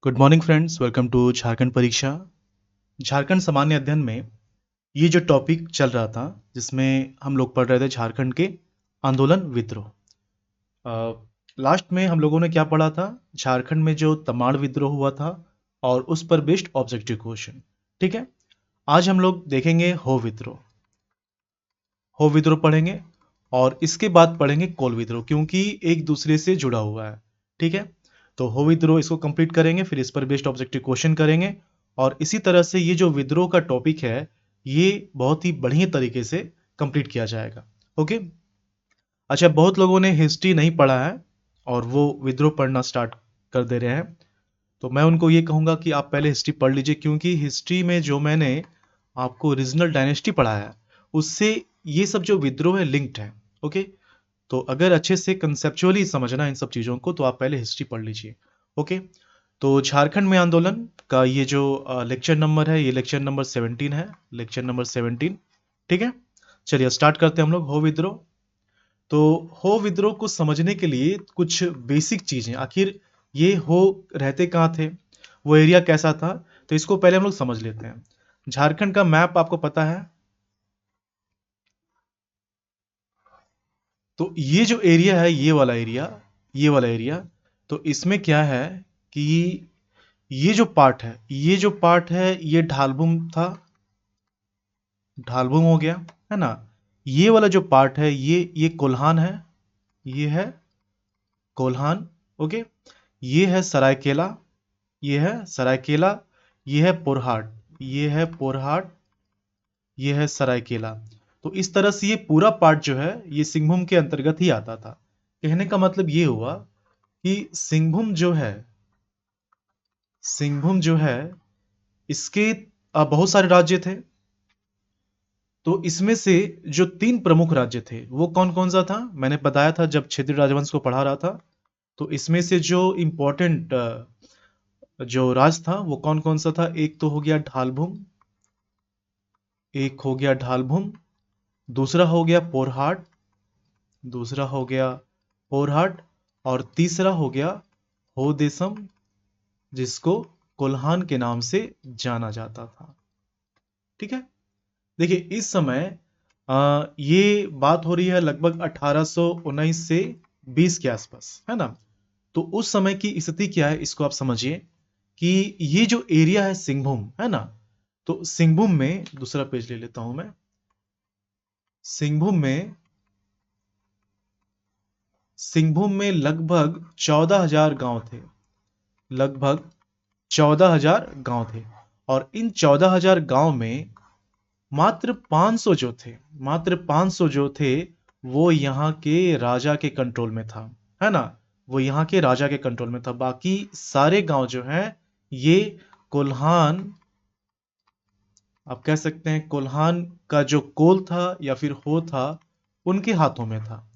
Good morning friends, welcome to Jharkhand परीक्षा। झारखंड सामान्य अध्ययन में ये जो टॉपिक चल रहा था, जिसमें हम लोग पढ़ रहे थे झारखंड के आंदोलन विद्रोह। लास्ट में हम लोगों ने क्या पढ़ा था? झारखंड में जो तमाड़ विद्रोह हुआ था और उस पर बेस्ड ऑब्जेक्टिव क्वेश्चन। ठीक है, आज हम लोग देखेंगे हो विद्रोह। हो विद्रोह पढ़ेंगे और इसके बाद पढ़ेंगे कोल विद्रोह, क्योंकि एक दूसरे से जुड़ा हुआ है। ठीक है, तो हो विद्रोह इसको कंप्लीट करेंगे, फिर इस पर बेस्ड ऑब्जेक्टिव क्वेश्चन करेंगे और इसी तरह से ये जो विद्रोह का टॉपिक है ये बहुत ही बढ़िया तरीके से कंप्लीट किया जाएगा। ओके, अच्छा, बहुत लोगों ने हिस्ट्री नहीं पढ़ा है और वो विद्रोह पढ़ना स्टार्ट कर दे रहे हैं, तो मैं उनको ये कहूँगा कि आप पहले हिस्ट्री पढ़ लीजिए, क्योंकि हिस्ट्री में जो मैंने आपको रीजनल डायनेस्टी पढ़ाया है उससे ये सब जो विद्रोह है लिंक्ड है। ओके, तो अगर अच्छे से कंसेप्चुअली समझना इन सब चीज़ों को तो आप पहले हिस्ट्री पढ़ लीजिए। ओके, तो झारखंड में आंदोलन का ये जो लेक्चर नंबर है, ये लेक्चर नंबर 17 है, लेक्चर नंबर 17। ठीक है, चलिए स्टार्ट करते हैं हम लोग हो विद्रोह। तो हो विद्रोह को समझने के लिए कुछ बेसिक चीज़ें, आखिर ये हो रहते कहाँ थे, वो एरिया कैसा था, तो इसको पहले हम लोग समझ लेते हैं। झारखंड का मैप आपको पता है, तो ये जो एरिया है, ये वाला एरिया, ये वाला एरिया, तो इसमें क्या है कि ये जो पार्ट है, ये जो पार्ट है ये ढालभूम था, ढालभूम हो गया, है ना। ये वाला जो पार्ट है ये कोल्हान है, ये है कोल्हान। ओके, ये है सरायकेला, ये है सरायकेला, ये है पोरहाट, ये है पोरहाट, ये है सरायकेला। तो इस तरह से ये पूरा पार्ट जो है ये सिंहभूम के अंतर्गत ही आता था। कहने का मतलब ये हुआ कि सिंहभूम जो है, सिंहभूम जो है इसके बहुत सारे राज्य थे। तो इसमें से जो 3 प्रमुख राज्य थे वो कौन कौन सा था, मैंने बताया था जब क्षेत्रीय राजवंश को पढ़ा रहा था। तो इसमें से जो इम्पोर्टेंट जो राज था वो कौन कौन सा था, एक तो हो गया ढालभूम, एक हो गया ढालभूम, दूसरा हो गया पोरहाट, दूसरा हो गया पोरहाट, और तीसरा हो गया होदेसम, जिसको कोल्हान के नाम से जाना जाता था। ठीक है, देखिए इस समय ये बात हो रही है लगभग 1819 से 20 के आसपास, है ना। तो उस समय की स्थिति क्या है इसको आप समझिए कि ये जो एरिया है सिंहभूम, है ना, तो सिंहभूम में, दूसरा पेज ले लेता हूं मैं, सिंहभूम में, सिंहभूम में लगभग 14,000 गांव थे, लगभग 14,000 गांव थे। और इन 14,000 गांव में मात्र 500 जो थे, मात्र 500 जो थे वो यहाँ के राजा के कंट्रोल में था, है ना। वो यहाँ के राजा के कंट्रोल में था, बाकी सारे गांव जो हैं ये कोल्हान, आप कह सकते हैं कोल्हान का जो कोल था या फिर हो था उनके हाथों में था।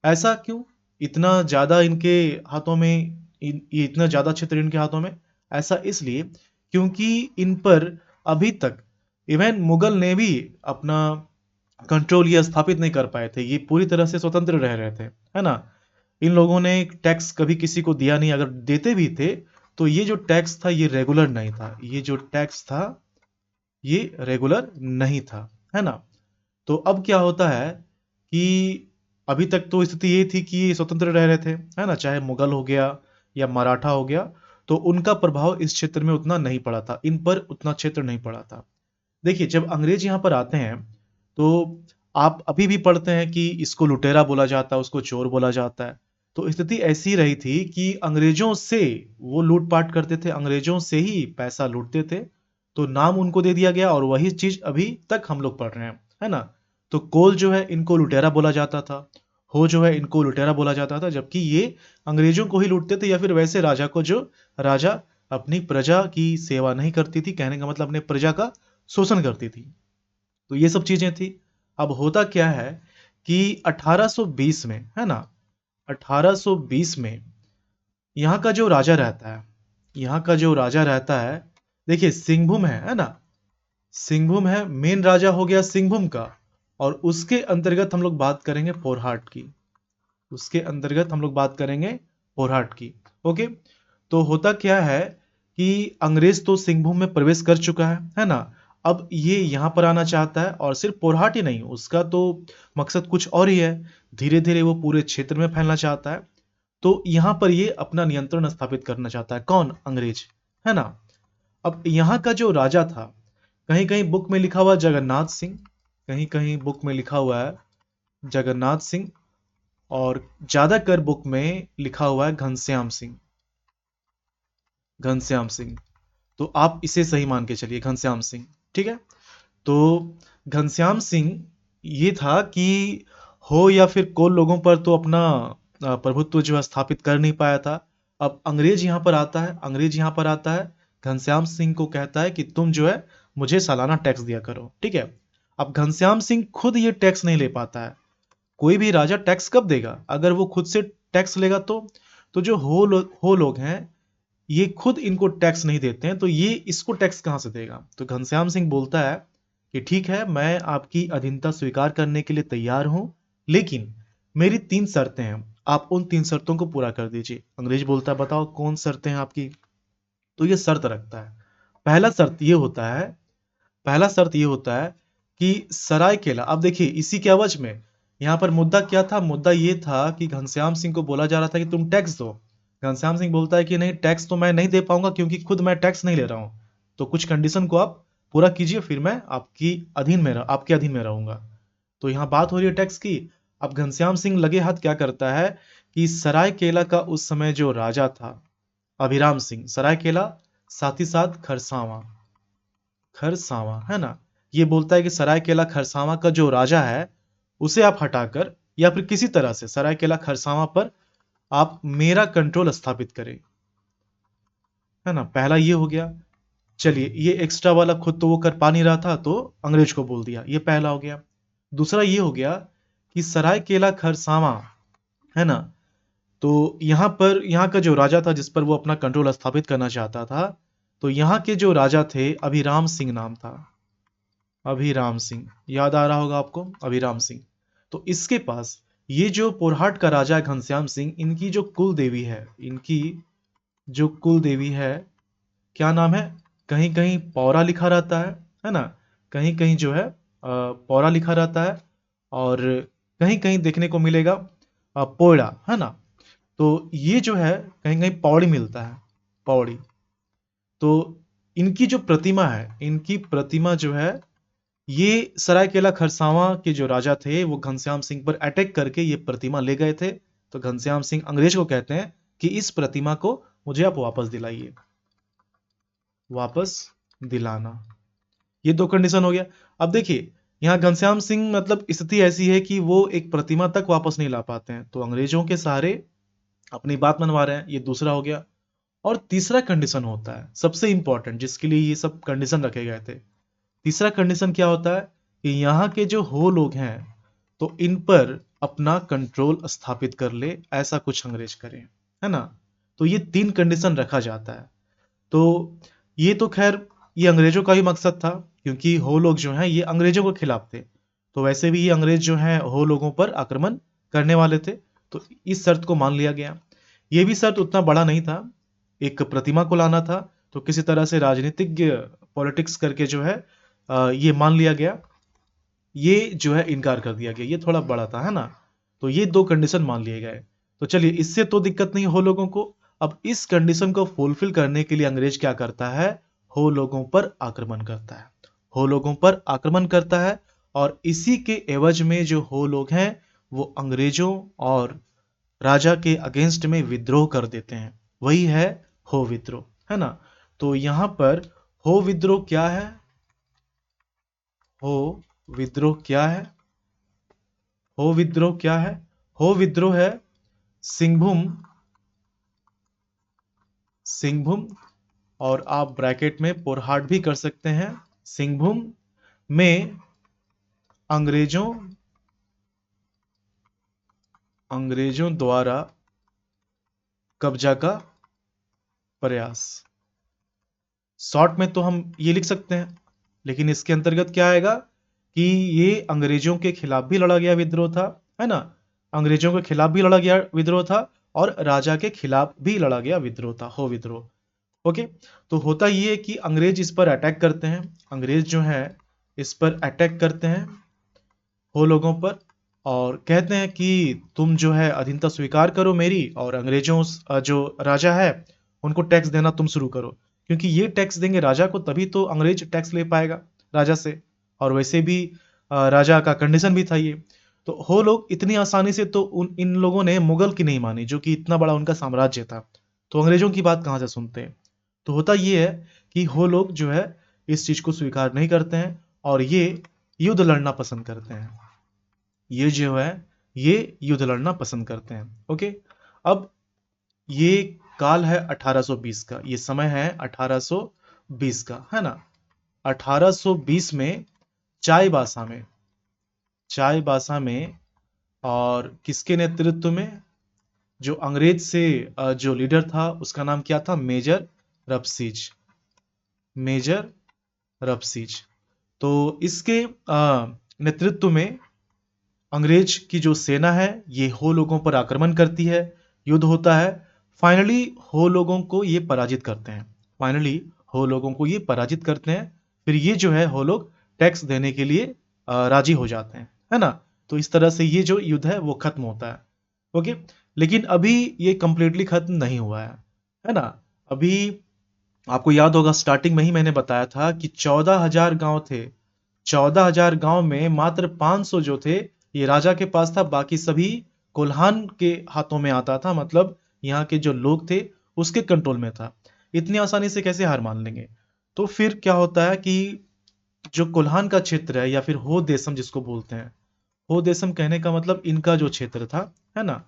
ऐसा क्यों, इतना ज्यादा इनके हाथों में, ये इतना ज्यादा क्षेत्र इनके हाथों में? ऐसा इसलिए क्योंकि इन पर अभी तक इवन मुगल ने भी अपना कंट्रोल ये स्थापित नहीं कर पाए थे, ये पूरी तरह से स्वतंत्र रह रहे थे, है ना। इन लोगों ने टैक्स कभी किसी को दिया नहीं, अगर देते भी थे तो ये जो टैक्स था ये रेगुलर नहीं था, ये जो टैक्स था ये रेगुलर नहीं था, है ना। तो अब क्या होता है कि अभी तक तो स्थिति ये थी कि ये स्वतंत्र रह रहे थे, है ना, चाहे मुगल हो गया या मराठा हो गया, तो उनका प्रभाव इस क्षेत्र में उतना नहीं पड़ा था, इन पर उतना क्षेत्र नहीं पड़ा था। देखिए जब अंग्रेज यहाँ पर आते हैं तो आप अभी भी पढ़ते हैं कि इसको लुटेरा बोला जाता है, उसको चोर बोला जाता है। तो स्थिति ऐसी रही थी कि अंग्रेजों से वो लूटपाट करते थे, अंग्रेजों से ही पैसा लूटते थे, तो नाम उनको दे दिया गया और वही चीज अभी तक हम लोग पढ़ रहे हैं, है ना। तो कोल जो है इनको लुटेरा बोला जाता था, हो जो है इनको लुटेरा बोला जाता था, जबकि ये अंग्रेजों को ही लूटते थे या फिर वैसे राजा को, जो राजा अपनी प्रजा की सेवा नहीं करती थी, कहने का मतलब अपने प्रजा का शोषण करती थी। तो ये सब चीजें थी। अब होता क्या है कि 1820 में, है ना, 1820 में यहाँ का जो राजा रहता है, यहाँ का जो राजा रहता है, देखिए सिंहभूम है ना, सिंहभूम है, मेन राजा हो गया सिंहभूम का, और उसके अंतर्गत हम लोग बात करेंगे पोरहाट की, उसके अंतर्गत हम लोग बात करेंगे पोरहाट की। ओके, तो होता क्या है कि अंग्रेज तो सिंहभूम में प्रवेश कर चुका है ना। अब ये यहाँ पर आना चाहता है और सिर्फ पोरहाट ही नहीं, उसका तो मकसद कुछ और ही है। धीरे धीरे वो पूरे क्षेत्र में फैलना चाहता है। तो यहाँ पर ये अपना नियंत्रण स्थापित करना चाहता है। कौन? अंग्रेज, है ना। अब यहाँ का जो राजा था, कहीं कहीं बुक में लिखा हुआ जगन्नाथ सिंह, कहीं कहीं बुक में लिखा हुआ है जगन्नाथ सिंह, और ज्यादातर बुक में लिखा हुआ है घनश्याम सिंह। घनश्याम सिंह, तो आप इसे सही मान के चलिए, घनश्याम सिंह। ठीक है। तो घनश्याम सिंह ये था कि हो या फिर कोल लोगों पर तो अपना प्रभुत्व जो है स्थापित कर नहीं पाया था। अब अंग्रेज यहाँ पर आता है, अंग्रेज यहाँ पर आता है, घनश्याम सिंह को कहता है कि तुम जो है मुझे सालाना टैक्स दिया करो। ठीक है। अब घनश्याम सिंह खुद ये टैक्स नहीं ले पाता है। कोई भी राजा टैक्स कब देगा? अगर वो खुद से टैक्स लेगा तो जो हो लोग हैं, ये खुद इनको टैक्स नहीं देते हैं, तो ये इसको टैक्स कहां से देगा? तो घनश्याम सिंह बोलता है कि ठीक है, मैं आपकी अधीनता स्वीकार करने के लिए तैयार हूं, लेकिन मेरी 3 शर्तें हैं, आप उन 3 शर्तों को पूरा कर दीजिए। अंग्रेज बोलता है बताओ कौन शर्तें हैं आपकी? तो ये शर्त रखता है। पहला शर्त ये होता है पहला शर्त ये होता है कि सरायकेला, अब देखिए इसी के एवज में यहाँ पर मुद्दा क्या था? मुद्दा ये था कि घनश्याम सिंह को बोला जा रहा था कि तुम टैक्स दो। घनश्याम सिंह बोलता है कि नहीं, टैक्स तो मैं नहीं दे पाऊंगा क्योंकि खुद मैं टैक्स नहीं ले रहा हूं। तो कुछ कंडीशन को आप पूरा कीजिए, फिर मैं आपके अधीन में रहूंगा। तो यहाँ बात हो रही है टैक्स की। अब घनश्याम सिंह लगे हाथ क्या करता है कि सरायकेला का उस समय जो राजा था अभिराम सिंह, सरायकेला साथ ही साथ खरसावां, खरसावां, है ना। ये बोलता है कि सरायकेला खरसावां का जो राजा है उसे आप हटाकर या फिर किसी तरह से सरायकेला खरसावां पर आप मेरा कंट्रोल स्थापित करें, है ना। पहला ये हो गया। चलिए, ये एक्स्ट्रा वाला खुद तो वो कर पा नहीं रहा था तो अंग्रेज को बोल दिया, ये पहला हो गया। दूसरा ये हो गया कि सरायकेला खरसावां, है ना, तो यहाँ का जो राजा था जिस पर वो अपना कंट्रोल स्थापित करना चाहता था, तो यहाँ के जो राजा थे अभिराम सिंह नाम था। अभिराम सिंह, याद आ रहा होगा आपको, अभिराम सिंह। तो इसके पास ये जो पोरहाट का राजा है घनश्याम सिंह, इनकी जो कुल देवी है, इनकी जो कुल देवी है, क्या नाम है? कहीं कहीं पौरा लिखा रहता है ना। कहीं कहीं जो है पौरा लिखा रहता है, और कहीं कहीं देखने को मिलेगा पोयड़ा, है ना। तो ये जो है कहीं कहीं पौड़ी मिलता है, पौड़ी। तो इनकी जो प्रतिमा है, इनकी प्रतिमा जो है, ये सरायकेला खरसावां के जो राजा थे वो घनश्याम सिंह पर अटैक करके ये प्रतिमा ले गए थे। तो घनश्याम सिंह अंग्रेज को कहते हैं कि इस प्रतिमा को मुझे आप वापस दिलाइए, वापस दिलाना। ये 2 कंडीशन हो गया। अब देखिए, यहाँ घनश्याम सिंह मतलब स्थिति ऐसी है कि वो एक प्रतिमा तक वापस नहीं ला पाते हैं, तो अंग्रेजों के सहारे अपनी बात मनवा रहे हैं। ये दूसरा हो गया। और तीसरा कंडीशन होता है सबसे इंपॉर्टेंट, जिसके लिए ये सब कंडीशन रखे गए थे। तीसरा कंडीशन क्या होता है कि यहाँ के जो हो लोग हैं, तो इन पर अपना कंट्रोल स्थापित कर ले, ऐसा कुछ अंग्रेज करें, है ना। तो ये 3 कंडीशन रखा जाता है। तो ये तो खैर ये अंग्रेजों का ही मकसद था, क्योंकि हो लोग जो हैं ये अंग्रेजों के खिलाफ थे। तो वैसे भी ये अंग्रेज जो हैं हो लोगों पर आक्रमण करने वाले थे, तो इस शर्त को मान लिया गया। ये भी शर्त उतना बड़ा नहीं था, एक प्रतिमा को लाना था, तो किसी तरह से राजनीतिक पॉलिटिक्स करके जो है ये मान लिया गया, ये जो है इनकार कर दिया गया, ये थोड़ा बड़ा था, है ना। तो ये 2 कंडीशन मान लिए गए। तो चलिए, इससे तो दिक्कत नहीं हो लोगों को। अब इस कंडीशन को फुलफिल करने के लिए अंग्रेज क्या करता है? हो लोगों पर आक्रमण करता है, हो लोगों पर आक्रमण करता है। और इसी के एवज में जो हो लोग हैं वो अंग्रेजों और राजा के अगेंस्ट में विद्रोह कर देते हैं। वही है हो विद्रोह, है ना। तो यहां पर हो विद्रोह क्या है? हो विद्रोह क्या है? हो विद्रोह क्या है? हो विद्रोह है सिंहभूम, सिंहभूम, और आप ब्रैकेट में पोरहाट भी कर सकते हैं। सिंहभूम में अंग्रेजों अंग्रेजों द्वारा कब्जा का प्रयास। शॉर्ट में तो हम ये लिख सकते हैं, लेकिन इसके अंतर्गत क्या आएगा कि ये अंग्रेजों के खिलाफ भी लड़ा गया विद्रोह था, है ना। अंग्रेजों के खिलाफ भी लड़ा गया विद्रोह था और राजा के खिलाफ भी लड़ा गया विद्रोह था, हो विद्रोह। ओके, तो होता ये है कि अंग्रेज इस पर अटैक करते हैं। अंग्रेज जो है इस पर अटैक करते हैं हो लोगों पर, और कहते हैं कि तुम जो है अधीनता स्वीकार करो मेरी, और अंग्रेजों जो राजा है उनको टैक्स देना तुम शुरू करो, क्योंकि ये टैक्स देंगे राजा को तभी तो अंग्रेज टैक्स ले पाएगा राजा से। और वैसे भी राजा का कंडीशन भी था ये। तो हो लोग इतनी आसानी से तो इन लोगों ने मुगल की नहीं मानी, जो कि इतना बड़ा उनका साम्राज्य था। तो अंग्रेजों की बात कहाँ से सुनते हैं। तो होता ये है कि हो लोग जो है इस चीज को स्वीकार नहीं करते हैं, और ये युद्ध लड़ना पसंद करते हैं। ये जो है ये युद्ध लड़ना पसंद करते हैं। ओके, अब ये काल है 1820 का, ये समय है 1820 का, है ना। 1820 में चाईबासा में, चाईबासा में, और किसके नेतृत्व में, जो अंग्रेज से जो लीडर था उसका नाम क्या था, मेजर रफसीज, मेजर रफसीज। तो इसके नेतृत्व में अंग्रेज की जो सेना है ये हो लोगों पर आक्रमण करती है, युद्ध होता है। फाइनली हो लोगों को ये पराजित करते हैं, फाइनली हो लोगों को ये पराजित करते हैं। फिर ये जो है हो लोग टैक्स देने के लिए राजी हो जाते हैं, है ना। तो इस तरह से ये जो युद्ध है वो खत्म होता है। ओके, लेकिन अभी ये कंप्लीटली खत्म नहीं हुआ है ना। अभी आपको याद होगा स्टार्टिंग में ही मैंने बताया था कि 14,000 गांव थे। 14,000 गांव में मात्र 500 जो थे ये राजा के पास था, बाकी सभी कोल्हान के हाथों में आता था, मतलब यहाँ के जो लोग थे उसके कंट्रोल में था। इतनी आसानी से कैसे हार मान लेंगे। तो फिर क्या होता है कि जो कोल्हान का क्षेत्र है, या फिर हो देशम जिसको बोलते हैं, हो देशम कहने का मतलब इनका जो क्षेत्र था, है ना।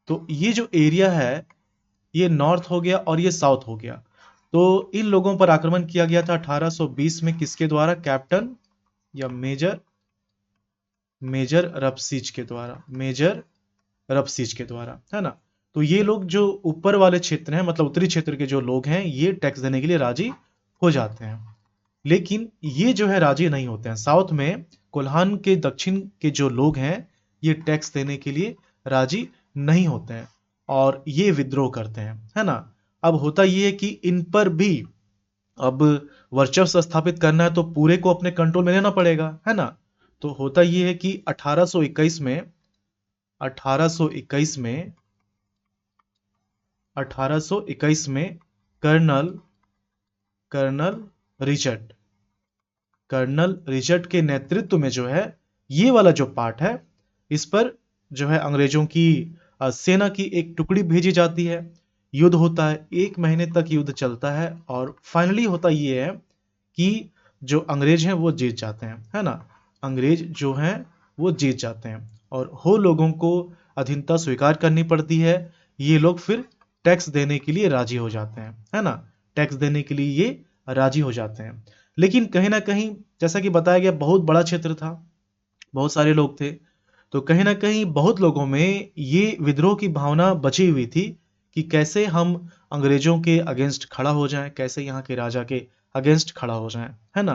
तो ये जो एरिया है ये नॉर्थ हो गया और ये साउथ हो गया। तो इन लोगों पर आक्रमण किया गया था 1820 में, किसके द्वारा, कैप्टन या मेजर, मेजर रफसीज के द्वारा, मेजर रफसीज के द्वारा, है ना। तो ये लोग जो ऊपर वाले क्षेत्र हैं, मतलब उत्तरी क्षेत्र के जो लोग हैं, ये टैक्स देने के लिए राजी हो जाते हैं। लेकिन ये जो है राजी नहीं होते हैं। साउथ में कोल्हान के दक्षिण के जो लोग हैं ये टैक्स देने के लिए राजी नहीं होते हैं, और ये विद्रोह करते हैं, है ना। अब होता ये है कि इन पर भी अब वर्चस्व स्थापित करना है तो पूरे को अपने कंट्रोल में लेना पड़ेगा, है ना। तो होता ये है कि 1821 में, 1821 में, 1821 में colonel, colonel Richard, colonel Richard के नेतृत्व में जो है ये वाला जो पार्ट है इस पर जो है अंग्रेजों की सेना की एक टुकड़ी भेजी जाती है। युद्ध होता है, 1 महीने तक युद्ध चलता है, और फाइनली होता ये है कि जो अंग्रेज हैं वो जीत जाते हैं, है ना। अंग्रेज जो हैं वो जीत जाते हैं, और हो लोगों को अधीनता स्वीकार करनी पड़ती है। ये लोग फिर टैक्स देने के लिए राजी हो जाते हैं, है ना। टैक्स देने के लिए ये राजी हो जाते हैं। लेकिन कहीं ना कहीं जैसा कि बताया गया बहुत बड़ा क्षेत्र था, बहुत सारे लोग थे, तो कहीं ना कहीं बहुत लोगों में ये विद्रोह की भावना बची हुई थी कि कैसे हम अंग्रेजों के अगेंस्ट खड़ा हो जाएं, कैसे यहाँ के राजा के अगेंस्ट खड़ा हो जाएं, है ना।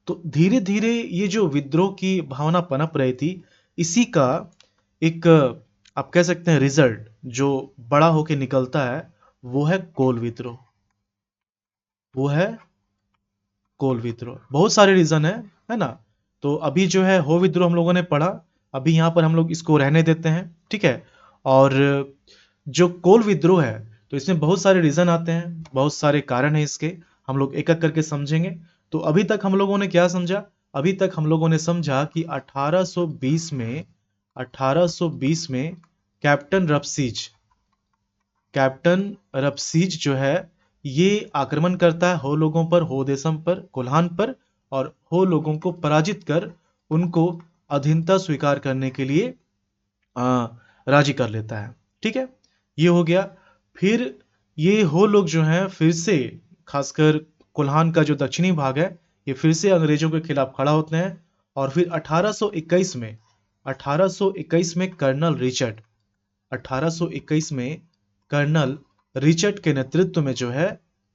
तो धीरे धीरे ये जो विद्रोह की भावना पनप रही थी, इसी का एक आप कह सकते हैं रिजल्ट जो बड़ा होके निकलता है वो है कोल विद्रोह, वो है कोल विद्रोह। बहुत सारे रीजन है ना। तो अभी जो है हो विद्रोह हम लोगों ने पढ़ा, अभी यहाँ पर हम लोग इसको रहने देते हैं, ठीक है। और जो कोल विद्रोह है तो इसमें बहुत सारे रीजन आते हैं, बहुत सारे कारण है इसके, हम लोग एक एक करके समझेंगे। तो अभी तक हम लोगों ने क्या समझा, अभी तक हम लोगों ने समझा कि 1820 में, 1820 में कैप्टन रफसीज, कैप्टन रफसीज जो है ये आक्रमण करता है हो लोगों पर, हो देशम पर, कोल्हान पर, और हो लोगों को पराजित कर उनको अधीनता स्वीकार करने के लिए आ, राजी कर लेता है, ठीक है। ये हो गया। फिर ये हो लोग जो हैं फिर से, खासकर कोल्हान का जो दक्षिणी भाग है, ये फिर से अंग्रेजों के खिलाफ खड़ा होते हैं। और फिर 1821 में, 1821 में कर्नल रिचर्ड, 1821 में कर्नल रिचर्ड के नेतृत्व में जो है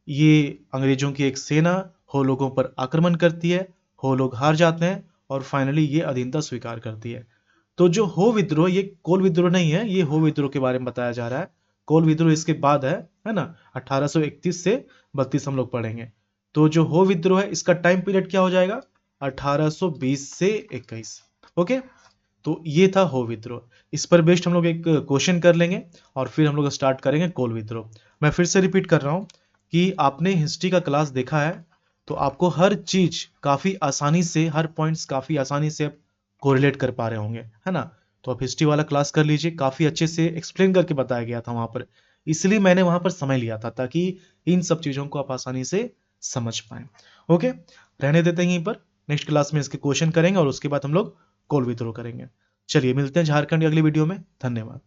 ये अंग्रेजों की एक सेना हो लोगों पर आक्रमण करती है, हो लोग हार जाते हैं, और फाइनली ये अधीनता स्वीकार करती है। तो जो हो विद्रोह ये कोल विद्रोह नहीं है, ये हो विद्रोह के बारे में बताया जा रहा है। कोल विद्रोह इसके बाद है ना, 1831 से 32 हम लोग पढ़ेंगे। तो जो हो विद्रोह है इसका टाइम पीरियड क्या हो जाएगा, 1820 से 21। ओके, तो ये था हो विद्रोह। इस पर बेस्ड हम लोग एक क्वेश्चन कर लेंगे और फिर हम लोग स्टार्ट करेंगे कोल विद्रोह। मैं फिर से रिपीट कर रहा हूं कि आपने हिस्ट्री का क्लास देखा है तो आपको हर चीज काफी आसानी से, हर पॉइंट्स काफी आसानी से कोरिलेट कर पा रहे होंगे, है ना। तो आप हिस्ट्री वाला क्लास कर लीजिए, काफी अच्छे से एक्सप्लेन करके बताया गया था वहां पर, इसलिए मैंने वहां पर समय लिया था ताकि इन सब चीजों को आप आसानी से समझ पाए। ओके, रहने देते हैं यहीं पर, नेक्स्ट क्लास में इसके क्वेश्चन करेंगे और उसके बाद हम लोग कोल विद्रोह करेंगे। चलिए मिलते हैं झारखंड अगली वीडियो में, धन्यवाद।